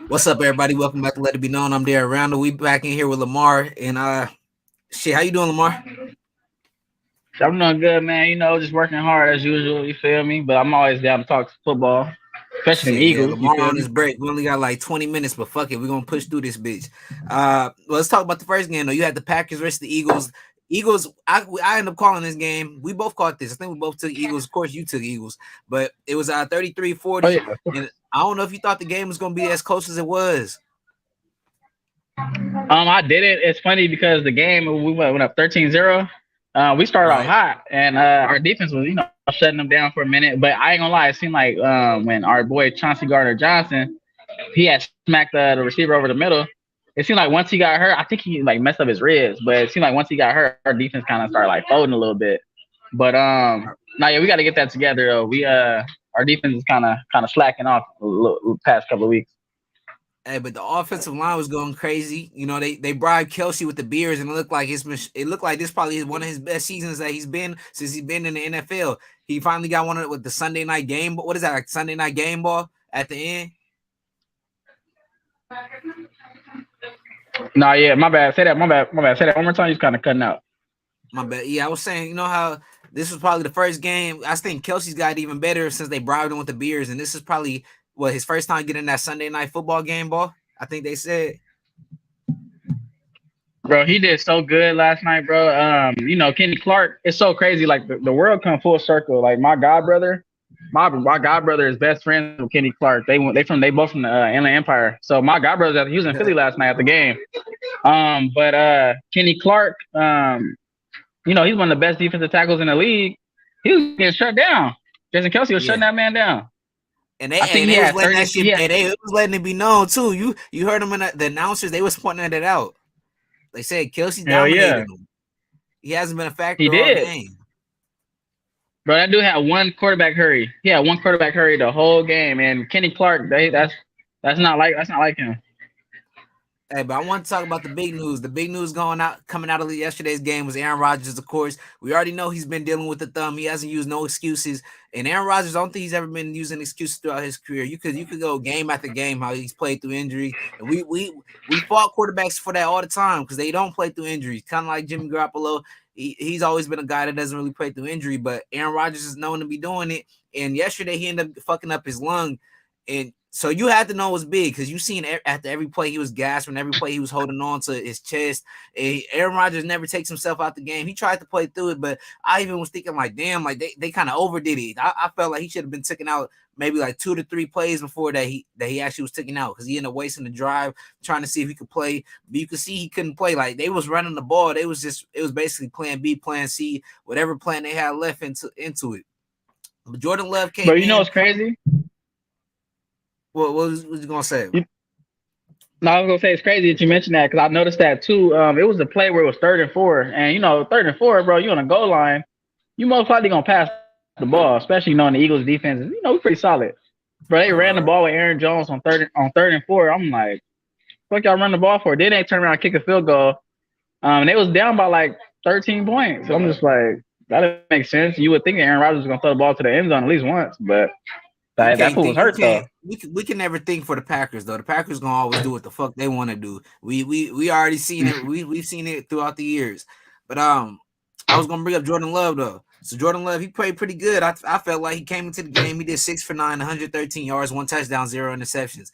What's up, everybody? Welcome back to Let It Be Known. I'm Darren Randall. We back in here with Lamar and shit. How you doing, Lamar? I'm doing good, man. Just working hard as usual. You feel me? But I'm always down to talk football, especially them Shit, yeah. Eagles. You Lamar feel on me? his break. We only got like 20 minutes, but fuck it, we're gonna push through this bitch. Let's talk about the first game though. You had the Packers versus the Eagles. Eagles. I ended up calling this game. We both caught this. I think we both took Eagles. Of course, you took Eagles, but it was 33-40. Oh yeah. And I don't know if you thought the game was gonna be as close as it was. I did it. It's funny because the game went up 13-0. We started off Right. hot, and our defense was shutting them down for a minute. But I ain't gonna lie, it seemed like when our boy Chauncey Gardner Johnson he had smacked the receiver over the middle. It seemed like once he got hurt, I think he like messed up his ribs. But it seemed like once he got hurt, our defense kind of started like folding a little bit. But now yeah, we got to get that together though. We our defense is kind of slacking off past couple of weeks. Hey, but the offensive line was going crazy. You know, they bribed Kelsey with the beers, and it looked like this probably is one of his best seasons that he's been since he's been in the NFL. He finally got one with the Sunday night game. What is that, like Sunday night game ball at the end? Nah, yeah, my bad. Say that. My bad. Say that one more time. He's kind of cutting out. My bad. Yeah, I was saying, you know how this was probably the first game. I think Kelsey's got even better since they bribed him with the beers, and this is probably what his first time getting that Sunday night football game ball. I think they said. Bro, he did so good last night, bro. Kenny Clark. It's so crazy. Like the world come full circle. Like my god brother, my god brother is best friends with Kenny Clark. They both from the Inland Empire. So my god brother, he was in Philly last night at the game. But Kenny Clark, he's one of the best defensive tackles in the league. He was getting shut down. Jason Kelsey was shutting that man down. And they was letting that shit. They was letting it be known too. You heard them in the announcers. They was pointing it out. They said Kelsey dominated him. He hasn't been a factor all game. Bro, that dude had one quarterback hurry. He had one quarterback hurry the whole game. And Kenny Clark, that's not like him. Hey, but I want to talk about the big news. The big news coming out of yesterday's game was Aaron Rodgers, of course. We already know he's been dealing with the thumb. He hasn't used no excuses. And Aaron Rodgers, I don't think he's ever been using excuses throughout his career. You could go game after game how he's played through injury. And we fought quarterbacks for that all the time because they don't play through injuries. Kind of like Jimmy Garoppolo. He's always been a guy that doesn't really play through injury, but Aaron Rodgers is known to be doing it. And yesterday he ended up fucking up his lung. And so you had to know it was big because you seen after every play he was gasping, every play he was holding on to his chest. Aaron Rodgers never takes himself out the game. He tried to play through it, but I even was thinking like, damn, like they kind of overdid it. I felt like he should have been taken out maybe like 2 to 3 plays before that he actually was taken out because he ended up wasting the drive trying to see if he could play. But you could see he couldn't play. Like they was running the ball. It was basically plan B, plan C, whatever plan they had left into it. But Jordan Love came. But you know what's crazy? What was you gonna say? No, I was gonna say it's crazy that you mentioned that because I noticed that too. It was a play where it was 3rd and 4, and 3rd and 4, bro, you on a goal line, you most likely gonna pass the ball, especially knowing the Eagles defense is pretty solid. Bro, they ran the ball with Aaron Jones on 3rd and 4. I'm like, fuck y'all run the ball for? Then they turn around and kick a field goal. And they was down by like 13 points. So I'm just like, that makes sense. You would think Aaron Rodgers was gonna throw the ball to the end zone at least once, but that fool was hurt though. We can never think for the Packers though. The Packers gonna always do what the fuck they want to do. We already seen it. We've seen it throughout the years. But I was gonna bring up Jordan Love though. So Jordan Love, he played pretty good. I felt like he came into the game. He did 6 for 9, 113 yards, 1 touchdown, 0 interceptions.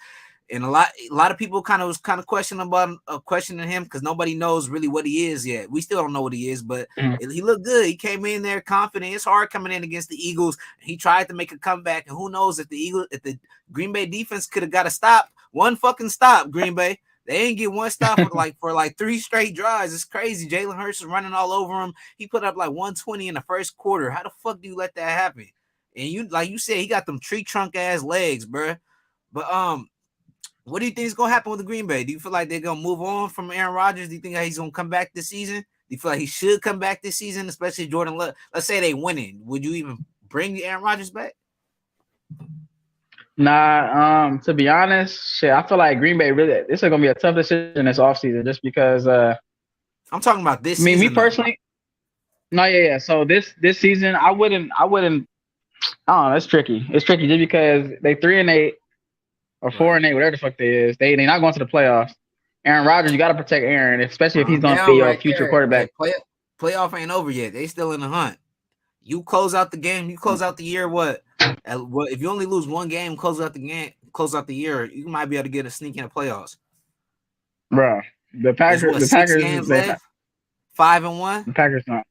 And a lot of people was questioning him because nobody knows really what he is yet. We still don't know what he is, but he looked good. He came in there confident. It's hard coming in against the Eagles. He tried to make a comeback, and who knows if the Green Bay defense could have got a stop, one fucking stop. Green Bay, they ain't get one stop for like 3 straight drives. It's crazy. Jalen Hurts is running all over him. He put up like 120 in the first quarter. How the fuck do you let that happen? And like you said, he got them tree trunk ass legs, bro. But what do you think is going to happen with the Green Bay? Do you feel like they're going to move on from Aaron Rodgers? Do you think that he's going to come back this season? Do you feel like he should come back this season, especially Jordan Love? Let's say they winning. Would you even bring Aaron Rodgers back? Nah, to be honest, shit, I feel like Green Bay this is going to be a tough decision this offseason just because I'm talking about this season. Me personally, no, yeah. So this season, I wouldn't. I don't know. It's tricky. It's tricky just because they 3-8. or 4-8, whatever the fuck they is. They not going to the playoffs. Aaron Rodgers, you got to protect Aaron, especially if he's Calm going to be down your right future there. Hey, quarterback. playoff ain't over yet. They still in the hunt. You close out the game. You close out the year. What? If you only lose one game, close out the year. You might be able to get a sneak in the playoffs. Bro, the Packers, What, the 6 Packers, games left? 5-1. The Packers not.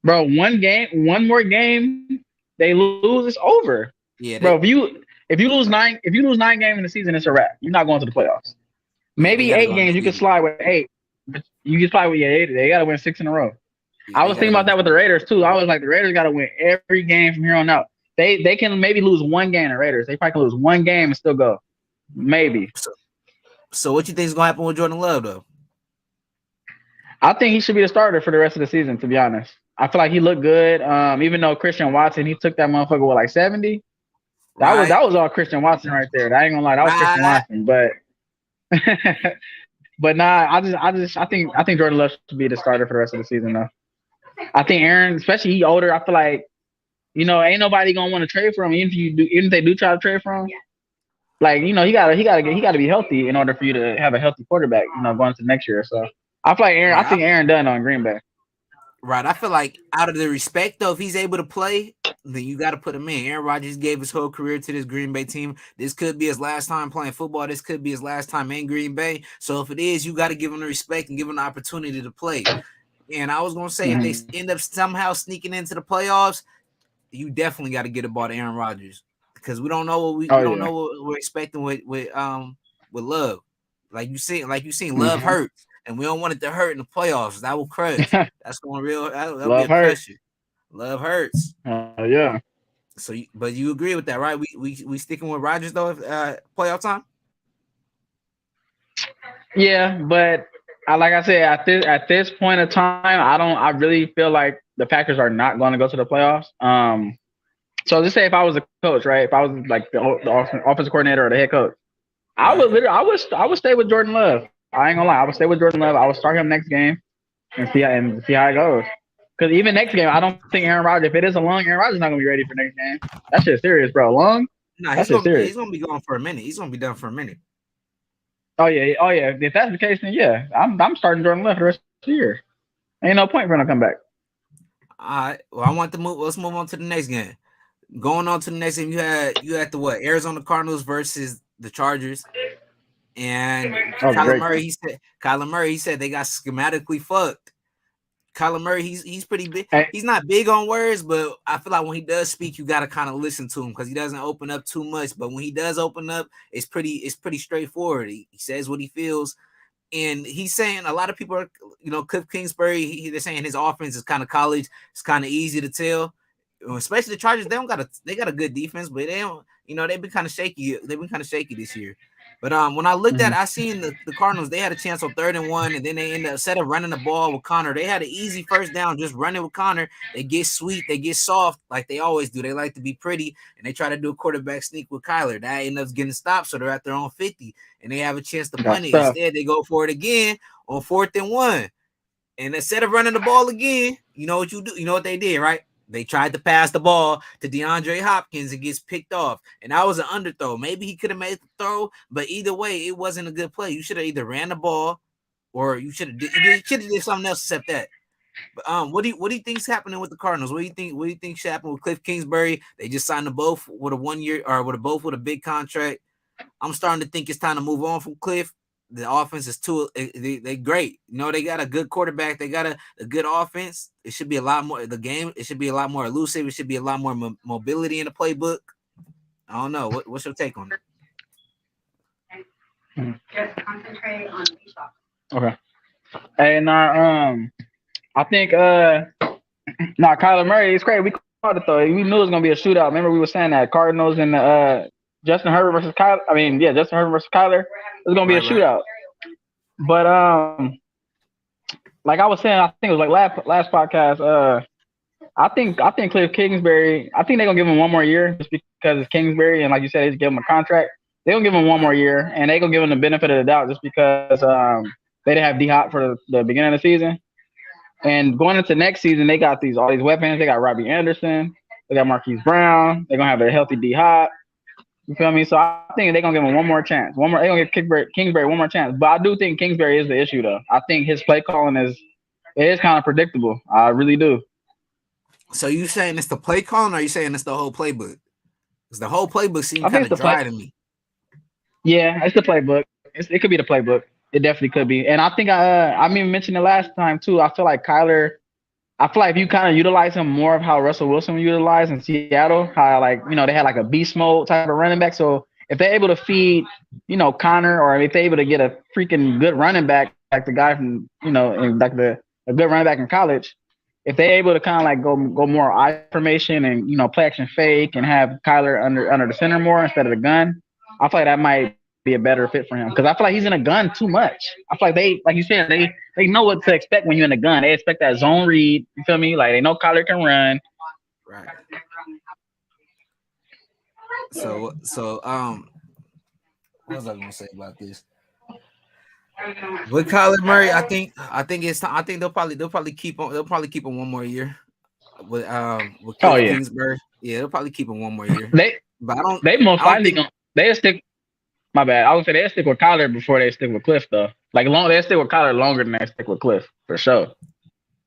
Bro, one more game, they lose, it's over. Yeah, bro. If you lose 9 games in the season, it's a wrap. You're not going to the playoffs. Maybe 8 games, you can slide with 8, but you can slide with 8. They got to win 6 in a row. Yeah, I was thinking about that with the Raiders too. I was like, the Raiders got to win every game from here on out. They can maybe lose one game. The Raiders, they probably can lose one game and still go. Maybe. So what you think is gonna happen with Jordan Love though? I think he should be the starter for the rest of the season. To be honest, I feel like he looked good. Even though Christian Watson, he took that motherfucker with like 70. That was all Christian Watson right there. I ain't gonna lie, that was Christian Watson. But but nah, I think Jordan Love should be the starter for the rest of the season though. I think Aaron, especially he older, I feel like, ain't nobody gonna want to trade for him. Even if they do try to trade for him, like, he gotta be healthy in order for you to have a healthy quarterback, going into next year. So I feel like I think Aaron done on Green Bay. Right. I feel like out of the respect though, if he's able to play, then you got to put him in. Aaron Rodgers gave his whole career to this Green Bay team. This could be his last time playing football. This could be his last time in Green Bay. So if it is, you got to give him the respect and give him the opportunity to play. And I was gonna say, if they end up somehow sneaking into the playoffs, you definitely got to get a ball to Aaron Rodgers, because we don't know what don't know what we're expecting with Love. Like you seen Love hurt, and we don't want it to hurt in the playoffs. That will crush. That's going real. That'll be a pressure. Love hurts. Yeah. So, but you agree with that, right? We sticking with Rodgers though, playoff time. Yeah, but like I said, at this point of time, I really feel like the Packers are not going to go to the playoffs. So just say if I was a coach, right? If I was like the offensive coordinator or the head coach, I would stay with Jordan Love. I ain't gonna lie, I would stay with Jordan Love. I would start him next game and see how it goes. Because even next game, I don't think Aaron Rodgers, if it is a lung, Aaron Rodgers is not gonna be ready for next game. That shit's serious, bro. Lung? No, he's gonna be gone for a minute. He's gonna be done for a minute. Oh yeah. If that's the case, then yeah, I'm starting Jordan Love for the rest of the year. Ain't no point for him to come back. All right. Well, I want to move. Let's move on to the next game. Going on to the next game, you had the Arizona Cardinals versus the Chargers, and Kyler Murray said they got schematically fucked. Kyler Murray, he's pretty big. He's not big on words, but I feel like when he does speak, you gotta kind of listen to him because he doesn't open up too much. But when he does open up, it's pretty straightforward. He says what he feels, and he's saying a lot of people are, Cliff Kingsbury. They're saying his offense is kind of college. It's kind of easy to tell. Especially the Chargers, they got a good defense, but they don't, they've been kind of shaky. They've been kind of shaky this year. But when I looked at, I seen the Cardinals, they had a chance on 3rd and 1, and then they ended up, instead of running the ball with Connor, they had an easy first down just running with Connor. They get sweet, they get soft like they always do. They like to be pretty, and they try to do a quarterback sneak with Kyler. That ends up getting stopped, so they're at their own 50, and they have a chance to punt it. Instead, they go for it again on 4th and 1, and instead of running the ball again, you know what you do? You know what they did, right? They tried to pass the ball to DeAndre Hopkins and gets picked off. And that was an underthrow. Maybe he could have made the throw, but either way, it wasn't a good play. You should have either ran the ball or you should have did something else except that. But what do you think's happening with the Cardinals? What do you think should happen with Cliff Kingsbury? They just signed them both with a 1 year or both with a big contract. I'm starting to think it's time to move on from Cliff. The offense is they great. They got a good quarterback. They got a good offense. It should be a lot more. The game, it should be a lot more elusive. It should be a lot more mobility in the playbook. I don't know. What's your take on it? Just concentrate on the shot. Okay. And I think Kyler Murray, it's great. We called it though. We knew it was gonna be a shootout. Remember we were saying that Cardinals and Justin Herbert versus Kyler. Justin Herbert versus Kyler. It's gonna be a shootout. But like I was saying, I think it was like last podcast. I think Cliff Kingsbury. I think they're gonna give him 1 more year just because it's Kingsbury, and like you said, they just give him a contract. They're gonna give him 1 more year, and they're gonna give him the benefit of the doubt just because they didn't have D-Hop for the beginning of the season. And going into next season, they got all these weapons. They got Robbie Anderson. They got Marquise Brown. They're gonna have a healthy D-Hop. You feel me? So I think they're gonna give him one more chance. One more. They're gonna give Kingsbury one more chance. But I do think Kingsbury is the issue, though. I think his play calling is kind of predictable. I really do. So you saying it's the play calling, or you saying it's the whole playbook? Because the whole playbook seemed I think kind it's of the play. dry to me. Yeah, it's the playbook. It could be the playbook. It definitely could be. And I think I mean mentioned it last time too. I feel like Kyler. I feel like if you kind of utilize him more of how Russell Wilson utilized in Seattle, how like they had like a beast mode type of running back. So if they're able to feed Connor, or if they're able to get a freaking good running back like the guy from in like a good running back in college, if they're able to kind of like go more I formation and play action fake and have Kyler under the center more instead of the gun, I feel like that might be a better fit for him because I feel like he's in a gun too much. I feel like like you said, they know what to expect when you're in a gun. They expect that zone read. You feel me? Like they know Kyler can run. Right. So what was I gonna say about this? With Kyler Murray, I think it's I think they'll probably keep him one more year. With Oh Cliff yeah, Kingsbury. Yeah, they'll probably keep him one more year. they But I don't they most I don't likely think gonna they stick. My bad. I would say they stick with Kyler before they stick with Cliff though. Like they stick with Kyler longer than they stick with Cliff for sure.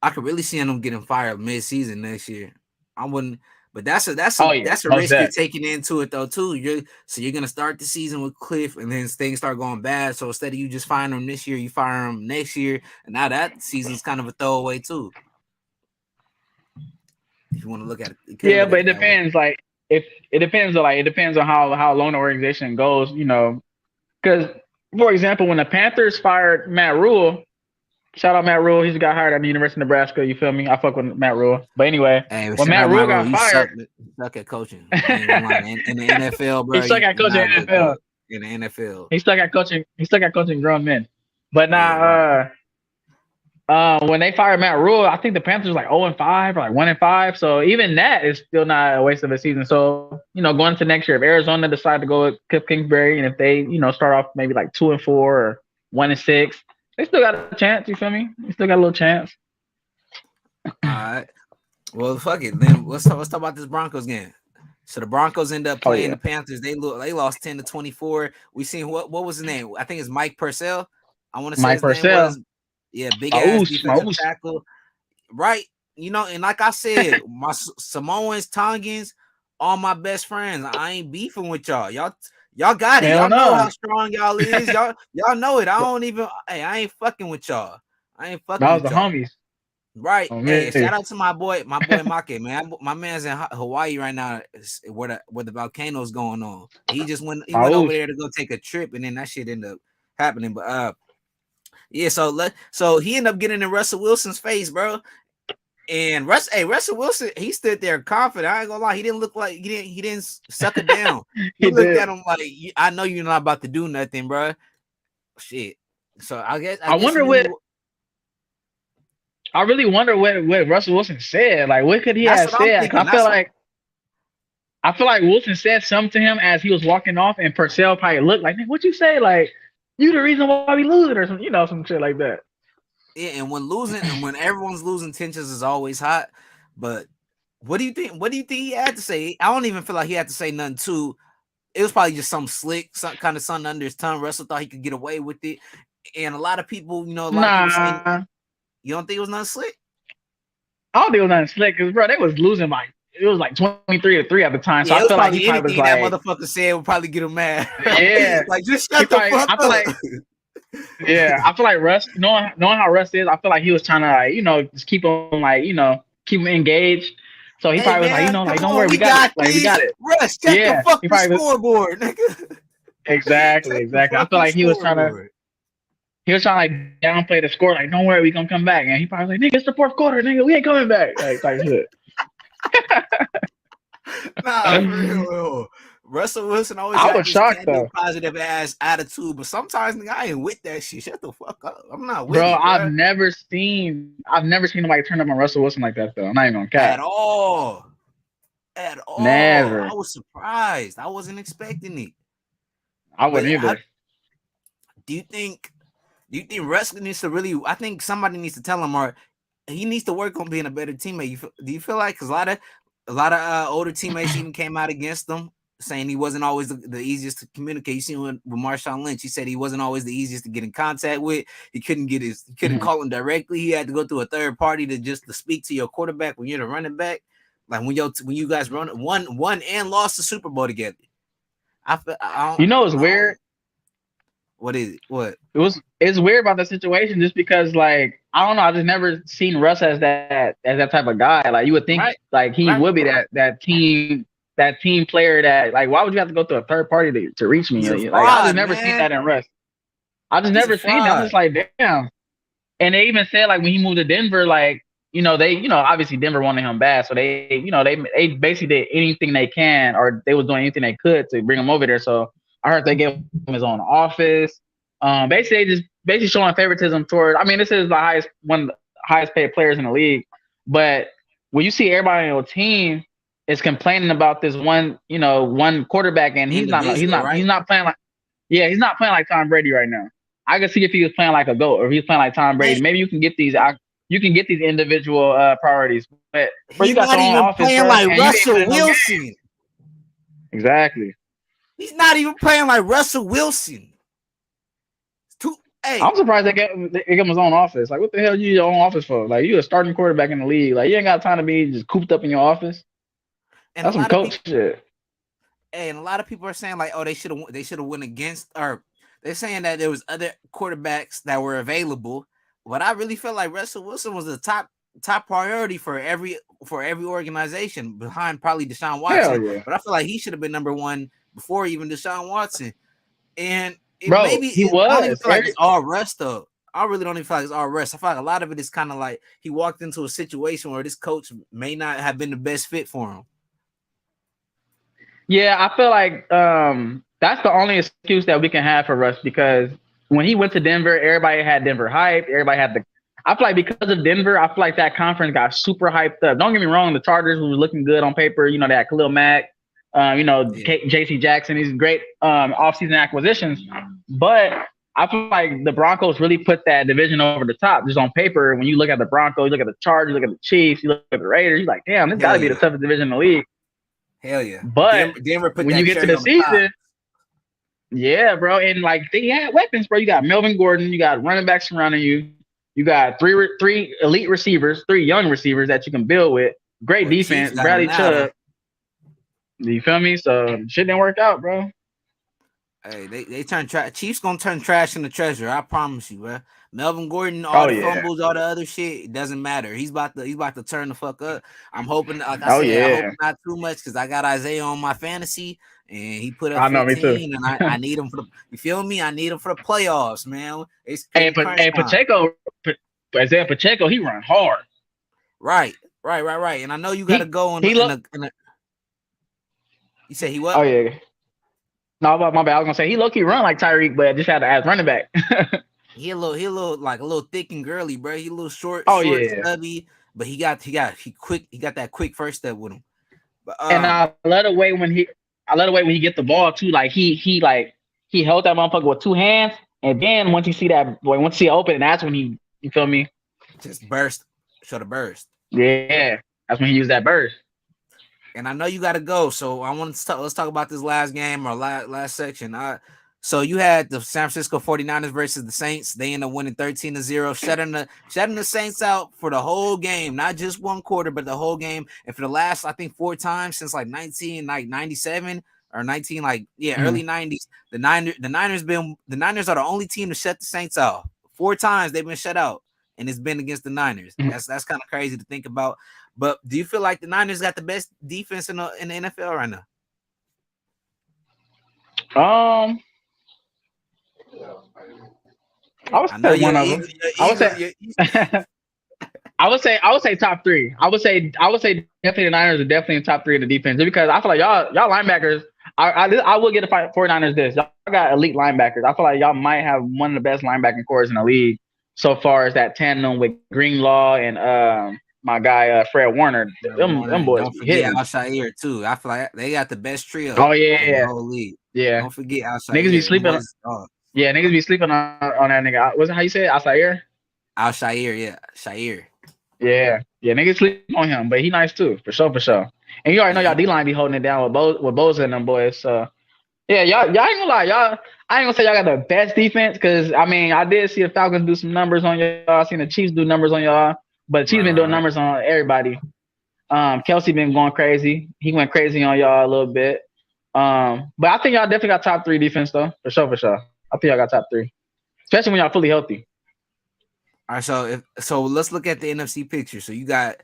I could really see them getting fired mid-season next year. I wouldn't, but that's a Oh yeah, most risk you're that. taking into it though too. You're gonna start the season with Cliff, and then things start going bad. So instead of you just firing him this year, you fire him next year, and now that season's kind of a throwaway too. If you want to look at it, you could Yeah, look at but it it that way. depends. Like if it depends on how long the organization goes. Because for example, when the Panthers fired Matt Rule, shout out Matt Rule, he's got hired at the University of Nebraska. You feel me? I fuck with Matt Rule. But anyway, Hey, when shout Matt out my Rule role. got fired, You suck at coaching. I ain't gonna lie. In the NFL, he bro, stuck at you're coaching not a in the good NFL. coach. In the NFL, He stuck at coaching. He stuck at coaching grown men. But yeah, right. now, when they fired Matt Rule, I think the Panthers were like 0-5 or like 1-5. So even that is still not a waste of a season. So going into next year, if Arizona decide to go with Cliff Kingsbury, and if they start off maybe like 2-4 or 1-6, they still got a chance. You feel me? They still got a little chance. All right. Well, fuck it. Then let's talk about this Broncos game. So the Broncos end up Oh playing yeah, the Panthers. They lost 10-24. We seen what was his name? I think it's Mike Purcell. I want to say Mike his name Purcell, was big ass my defensive Oos. tackle. Right. And like I said, my Samoans, Tongans, all my best friends. I ain't beefing with y'all. Y'all got it. Hell Y'all know no. how strong y'all is. Y'all know it. I ain't fucking with y'all. I ain't fucking That was with the y'all. homies. Right. Oh Hey, man. shout out to my boy Make, man. My man's in Hawaii right now where the volcano's going on. He My went over Oos. there to go take a trip, and then that shit ended up happening. But yeah, so he ended up getting in Russell Wilson's face, bro. And Russell Wilson, he stood there confident. I ain't gonna lie, he didn't look like he didn't suck it down. He He looked did. at him like, I know you're not about to do nothing, bro. Shit. So I I guess he wonder really. I really wonder what Russell Wilson said. Like, what could he That's have what I'm said? 'Cause thinking. That's what. I feel like Wilson said something to him as he was walking off, and Purcell probably looked like, "What you say? Like, you the reason why we losing, or some shit like that." Yeah, and when everyone's losing, tensions is always hot. But what do you think? What do you think he had to say? I don't even feel like he had to say nothing too. It was probably just some slick, some kind of something under his tongue. Russell thought he could get away with it, and a lot of people saying, Nah, you don't think it was nothing slick? I don't think it was nothing slick because bro, they was losing it was like 23-3 at the time. So Yeah, I it was feel like he probably probably was anything that like, motherfucker said would probably get him mad. yeah, Like just he shut the probably. fuck I feel up. like, yeah, I feel like Russ, knowing how Russ is, I feel like he was trying to just keep him keep him engaged. So he Hey probably was like, man, come don't on, worry, we we got it. got Like we this. got it. Russ, check the Yeah, he fucking probably was, scoreboard, nigga. exactly. Check the I feel fucking like scoreboard. he was trying to like downplay the score. Like, don't worry, we gonna come back. And he probably was like, nigga, it's the fourth quarter, nigga, we ain't coming back. Like type shit. Nah, for real. Russell Wilson always I got was this shocked can-do though, positive ass attitude, but sometimes nigga, I ain't with that shit. Shut the fuck up. I'm not with bro. it, bro. I've never seen nobody turn up on Russell Wilson like that though. I'm not even gonna At cap. all. At all. I Never. was surprised. I wasn't expecting it. I But wouldn't either. do you think wrestling needs to really? I think somebody needs to tell him, or he needs to work on being a better teammate. Do you feel like? Because a lot of older teammates even came out against him. saying he wasn't always the easiest to communicate. You see with Marshawn Lynch, he said he wasn't always the easiest to get in contact with. He couldn't call him directly. He had to go through a third party to speak to your quarterback when you're the running back. Like when you guys won and lost the Super Bowl together. It's weird. What is it? What? It's weird about the situation just because, like, I don't know, I just never seen Russ as that type of guy. Like, you would think like he would be that team player that, like, why would you have to go through a third party to reach me? Like, I just never seen that in Russ. I just never seen that. I'm just like, damn. And they even said, like, when he moved to Denver, like, obviously Denver wanted him bad, so they basically did anything they can, or they was doing anything they could to bring him over there. So I heard they gave him his own office. Basically showing favoritism toward. I mean, this is one of the highest paid players in the league, but when you see everybody on your team is complaining about this one quarterback, and he's not playing like Tom Brady right now. I could see if he was playing like a GOAT or if he's playing like Tom Brady. Maybe you can get these individual priorities, but he's not even playing like Russell Wilson. Exactly. He's not even playing like Russell Wilson. I'm surprised they gave him his own office. Like, what the hell you your own office for? Like, you a starting quarterback in the league. Like, you ain't got time to be just cooped up in your office. And that's some coach shit. Hey, and a lot of people are saying, like, oh, they should have went against, or they're saying that there was other quarterbacks that were available. But I really felt like Russell Wilson was the top priority for every organization behind probably Deshaun Watson. Yeah. But I feel like he should have been number one before even Deshaun Watson. And he was. I don't even feel like it's all Russ though. I really don't even feel like it's all Russ. I feel like a lot of it is kind of like he walked into a situation where this coach may not have been the best fit for him. Yeah, I feel like that's the only excuse that we can have for Russ, because when he went to Denver, everybody had Denver hype. Everybody had I feel like because of Denver, I feel like that conference got super hyped up. Don't get me wrong, the Chargers were looking good on paper. They had Khalil Mack, J.C. Jackson, these great offseason acquisitions. But I feel like the Broncos really put that division over the top just on paper. When you look at the Broncos, you look at the Chargers, you look at the Chiefs, you look at the Raiders, you're like, damn, this got to be the toughest division in the league. Hell yeah. But Denver put when you get to the season, yeah, bro, and like they had weapons, bro. You got Melvin Gordon, you got running backs surrounding you, you got three elite receivers, 3 young receivers that you can build with. Great defense, Bradley Chubb. You feel me? So shit didn't work out, bro. Hey, they turn Chiefs gonna turn trash into treasure. I promise you, bro. Melvin Gordon, all the fumbles, all the other shit, it doesn't matter. He's about to turn the fuck up. I'm hoping, like I said, I hope not too much because I got Isaiah on my fantasy and he put up 15, and I need him for you feel me? I need him for the playoffs, man. Isaiah Pacheco, he run hard. Right. And I know you got to go you said he what? Oh yeah. No, my bad. I was gonna say he low-key run like Tyreek, but just had to ask running back. He a little thick and girly, bro. He a little short, stubby, but he got that quick first step with him. But, and I love the way when he get the ball too. Like he held that motherfucker with 2 hands, and then once you see it open, and that's when you feel me? Just burst, show the burst. Yeah, that's when he used that burst. And I know you got to go, so I want to let's talk about this last game or last section. So you had the San Francisco 49ers versus the Saints. They ended up winning 13-0, shutting the Saints out for the whole game, not just one quarter, but the whole game. And for the last, I think, 4 times since like 1997 or 19, early 90s, the Niners are the only team to shut the Saints out. 4 times they've been shut out, and it's been against the Niners. That's kind of crazy to think about. But do you feel like the Niners got the best defense in the NFL right now? I would say one of them. I would say top 3. I would say definitely the Niners are definitely in top 3 of the defense, just because I feel like y'all linebackers. I will get the 49ers this. Y'all got elite linebackers. I feel like y'all might have one of the best linebacking cores in the league so far as that tandem with Greenlaw and my guy Fred Warner. Them boys. Don't forget Al-Shaair too. I feel like they got the best trio. Oh yeah, in the whole league. Yeah. Don't forget Al-Shaair. Niggas be sleeping. Yeah, niggas be sleeping on that nigga. What's it how you say it? Al-Shaair? Al-Shaair, yeah. Shaair. Yeah, niggas sleep on him, but he nice too, for sure. And you already know y'all D-line be holding it down with Bosa and them boys. So yeah, y'all ain't gonna lie, I ain't gonna say y'all got the best defense because I mean I did see the Falcons do some numbers on y'all. I seen the Chiefs do numbers on y'all, but the Chiefs been doing numbers on everybody. Kelsey been going crazy. He went crazy on y'all a little bit. But I think y'all definitely got top 3 defense though, for sure. I think y'all got top 3, especially when y'all fully healthy. All right, so let's look at the NFC picture. So you got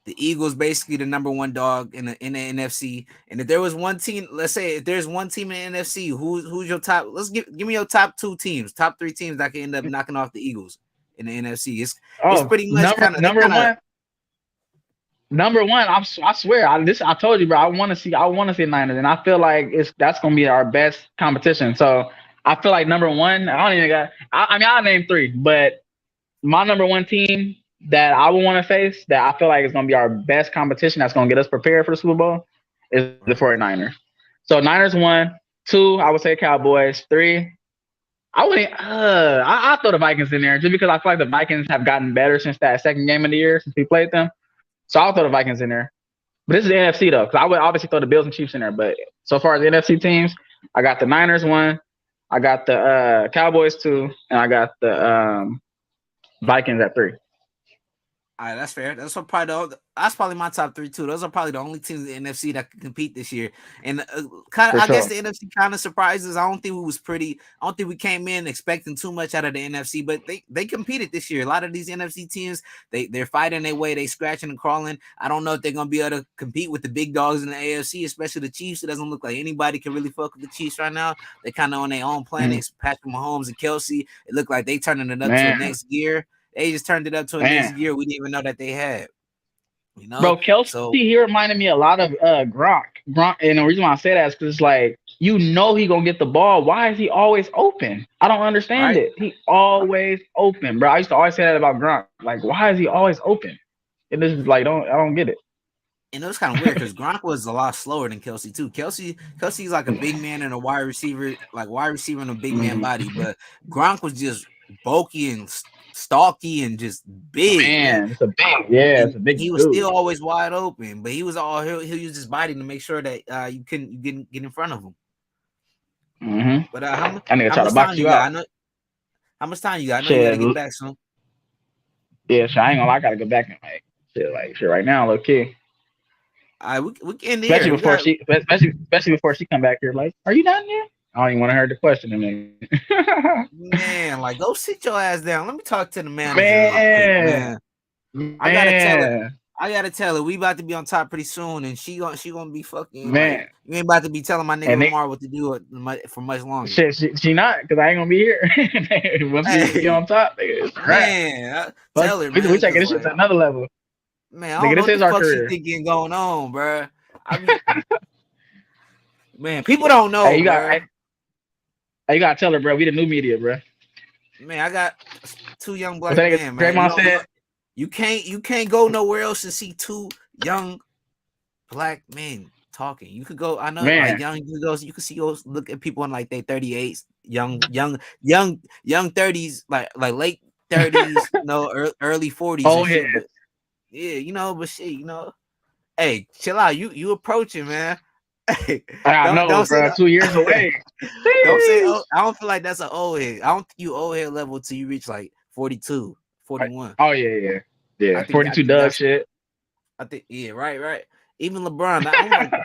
the Eagles basically the number 1 dog in the NFC. And if there was one team, let's say if there's one team in the NFC, who's your top? Let's give me your top 2 teams, top 3 teams that can end up knocking off the Eagles in the NFC. It's pretty much number one. Number one, I swear, I told you, bro. I want to see Niners, and I feel like that's gonna be our best competition. So I feel like number one, I don't even got. I mean, I'll name 3, but my number 1 team that I would want to face, that I feel like is gonna be our best competition, that's gonna get us prepared for the Super Bowl, is the 49ers. So Niners 1, 2, I would say Cowboys. 3, I wouldn't. I throw the Vikings in there just because I feel like the Vikings have gotten better since that second game of the year since we played them. So I'll throw the Vikings in there. But this is the NFC though, because I would obviously throw the Bills and Chiefs in there. But so far as the NFC teams, I got the Niners 1, I got the Cowboys 2, and I got the Vikings at 3. All right, that's fair. That's probably my top 3 too. Those are probably the only teams in the NFC that can compete this year. And I guess the NFC kind of surprises. I don't think we came in expecting too much out of the NFC, but they competed this year. A lot of these NFC teams, they're fighting their way, they scratching and crawling. I don't know if they're gonna be able to compete with the big dogs in the AFC, especially the Chiefs. It doesn't look like anybody can really fuck with the Chiefs right now. They're kind of on their own planet. Patrick Mahomes and Kelsey. It looked like they turning it up to the next gear. They just turned it up to a next year we didn't even know that they had. You know, bro, Kelsey, he reminded me a lot of Gronk. And the reason why I say that is because like he gonna get the ball. Why is he always open? I don't understand it. He always open, bro. I used to always say that about Gronk. Like, why is he always open? And this is like, I don't get it. And it was kind of weird because Gronk was a lot slower than Kelsey too. Kelsey's like a big man and a wide receiver and a big man body, but Gronk was just bulky and stalky and just big. Man, it's a big. He was still always wide open, but he'll use his body to make sure that you get in front of him. Mm-hmm. But how much time you got? How much time you got? I know you gotta get back soon. Yeah, so I ain't gonna lie, I gotta go back and shit right now, low key. We can especially before she come back here. Like, are you done yet? I don't even want to hear the question. Man, like, go sit your ass down. Let me talk to the manager. Man. I gotta tell her we about to be on top pretty soon, and she gonna be fucking. Man, like, you ain't about to be telling my nigga Lamar what to do for much longer. She not, because I ain't gonna be here. Once we get on top, man, tell her, man. We taking this shit to another level. Man, I don't know what the fuck she thinking going on, bro. Man, people don't know. Hey, you gotta tell her, bro. We the new media, bro. Man, I got 2 young black men, man. Draymond said, you can't go nowhere else and see 2 young black men talking. You could go. I know, like young. You can see those. Look at people in like their 38s, young 30s, like late 30s, early 40s. Oh yeah, but shit, hey, chill out. You approaching, man. Hey, I know, bro. 2 years away. Don't say. I don't feel like that's an old head. I don't think you old head level till you reach like 42, 41. Oh yeah. 42 Doug shit. I think right. Even LeBron.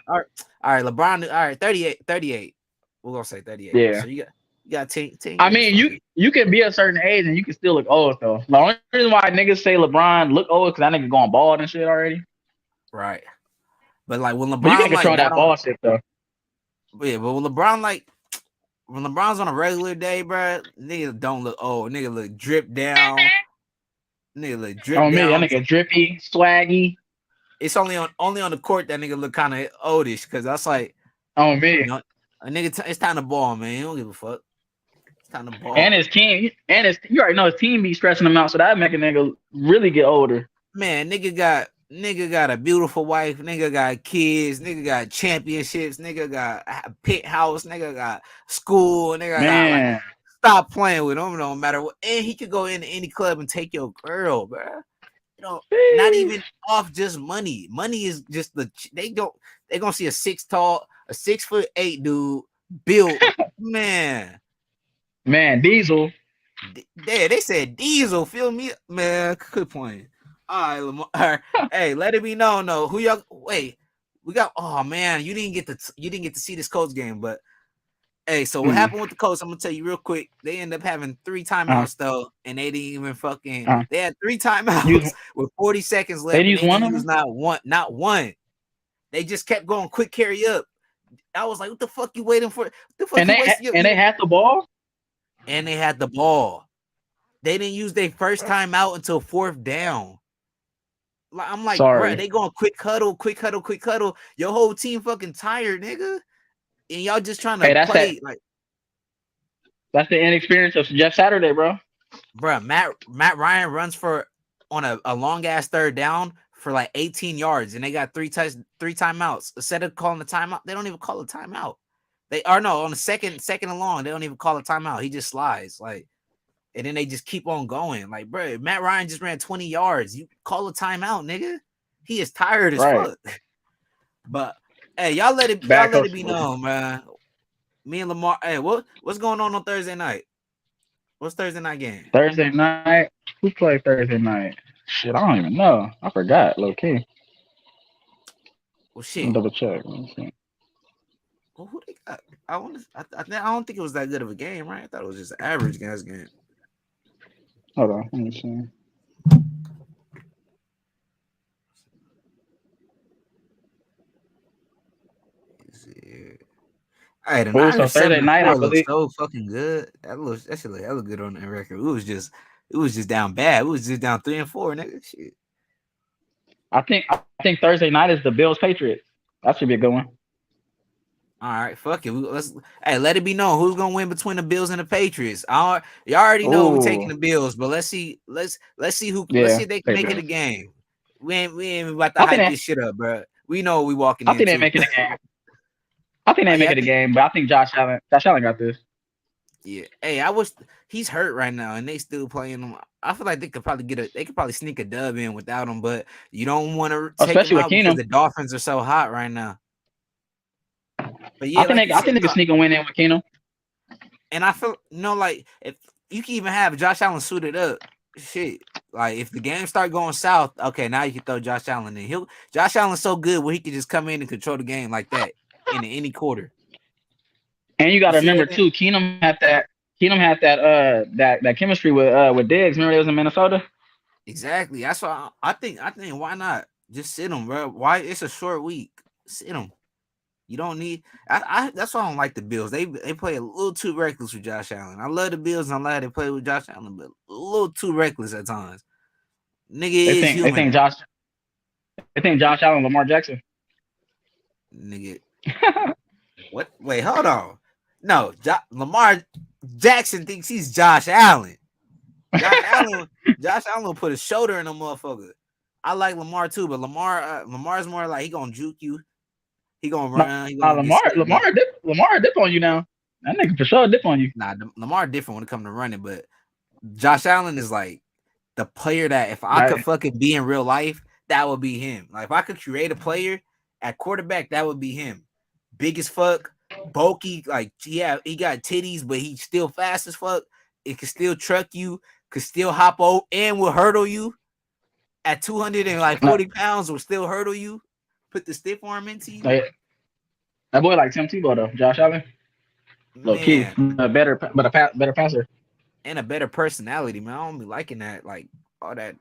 All right, LeBron. All right, 38. We're gonna say 38. Yeah. So you got 10. I mean, you can be a certain age and you can still look old though. The only reason why niggas say LeBron look old because that nigga going bald and shit already. Right. But like when LeBron, but you can control that ball shit though. Yeah, but when LeBron's on a regular day, bro, nigga don't look old. Nigga look drip down. Nigga look drip down. Oh man, that nigga drippy, swaggy. It's only on the court that nigga look kind of oldish because that's like, oh man, a nigga. It's time to ball, man. You don't give a fuck. It's time to ball. And his team, you already know his team be stressing him out, so that make a nigga really get older. Man, nigga got a beautiful wife. Nigga got kids. Nigga got championships. Nigga got a pit house. Nigga got school. Nigga got like, stop playing with him. No matter what. And he could go into any club and take your girl, bro. Not even off just money. Money is just they're gonna see a 6'8" dude built, man. Diesel. They said Diesel, feel me, man. Good point. All right, Lamar. Hey, let it be known though. Who y'all? Wait, we got. Oh man, you didn't get to see this Colts game, but hey, so what happened with the Colts? I'm gonna tell you real quick. They ended up having 3 timeouts though, and they didn't even fucking. They had 3 timeouts with 40 seconds left. They didn't use not one. They just kept going quick carry up. I was like, what the fuck you waiting for? What the fuck they had the ball. And they had the ball. They didn't use their first time out until 4th down. I'm like, bro, they going quick huddle. Your whole team fucking tired, nigga. And y'all just trying to play like. That's the inexperience of Jeff Saturday, bro. Bro, Matt Ryan runs on a long ass 3rd down for like 18 yards, and they got 3 timeouts. Instead of calling the timeout, they don't even call a timeout. On the second and long, they don't even call a timeout. He just slides like, and then they just keep on going. Like, bro, Matt Ryan just ran 20 yards. You call a timeout, nigga. He is tired as fuck. But hey, y'all let it be known, man. Me and Lamar. Hey, what's going on Thursday night? What's Thursday night game? Thursday night. Who played Thursday night? Shit, I don't even know. I forgot. Low key. Well, shit. Double check. Let me see. Well, who they got? I don't think it was that good of a game, right? I thought it was just an average game. Hold on, let me see. All right, so Thursday night, I believe, so fucking good. That shit look good on that record. It was just down bad. It was just down 3 and 4, nigga. Shit. I think Thursday night is the Bills Patriots. That should be a good one. All right, fuck it. Let it be known who's gonna win between the Bills and the Patriots. You already know we're taking the Bills, but let's see who. Let's see if they can make it a game. We ain't about to hype this shit up, bro. We know we walking. I think they make it a game. I think they make it a game, but I think Josh Allen got this. Yeah. Hey, he's hurt right now, and they still playing him. I feel like they could probably sneak a dub in without him, but you don't want to take him out because the Dolphins are so hot right now. But yeah, I think they can sneak a win in with Keenum. And I feel like if you can even have Josh Allen suited up, shit. Like if the game start going south, okay, now you can throw Josh Allen in. Josh Allen's so good where he can just come in and control the game like that in any quarter. And you got to remember too, Keenum had that chemistry with Diggs. Remember they was in Minnesota. Exactly. That's why I think why not just sit him, bro? Why it's a short week, sit him. You don't need. That's why I don't like the Bills. They play a little too reckless with Josh Allen. I love the Bills and I love how they play with Josh Allen, but a little too reckless at times. Nigga is human. They think Josh Allen, Lamar Jackson. Nigga. What? Wait, hold on. No, Lamar Jackson thinks he's Josh Allen. Josh Allen put a shoulder in a motherfucker. I like Lamar too, but Lamar's more like he gonna juke you. He gonna run. Lamar dip on you now. That nigga for sure dip on you. Nah, Lamar different when it comes to running, but Josh Allen is like the player that if I could fucking be in real life, that would be him. Like if I could create a player at quarterback, that would be him. Big as fuck, bulky, like he got titties, but he's still fast as fuck. It can still truck you, could still hop over and will hurdle you at 240 pounds, will still hurdle you. Put the stiff arm into you. That boy like Tim Tebow though, Josh Allen. Low key, a better passer and a better personality, man. I don't be liking that, like all that.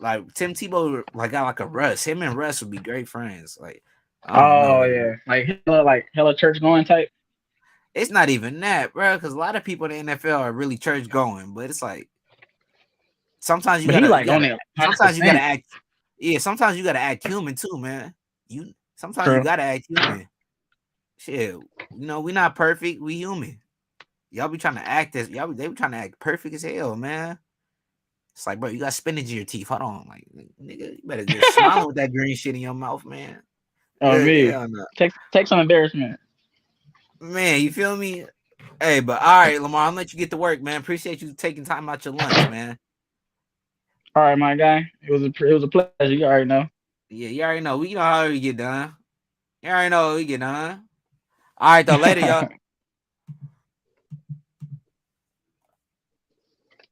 Like Tim Tebow, like got like a Russ. Him and Russ would be great friends. Like, yeah, like hella church going type. It's not even that, bro. Because a lot of people in the NFL are really church going, but it's like sometimes you gotta act. Yeah, sometimes you gotta act human too, man. Sometimes you gotta act human. Shit, we not perfect. We human. Y'all be trying to act they be trying to act perfect as hell, man. It's like, bro, you got spinach in your teeth. Hold on, like, nigga, you better just smile with that green shit in your mouth, man. Take some embarrassment, man. You feel me? Hey, but all right, Lamar, I'll let you get to work, man. Appreciate you taking time out your lunch, man. All right, my guy. It was a pleasure. You already know. Yeah, you already know. We know how we get done. You already know how we get done. All right, though. Later, y'all.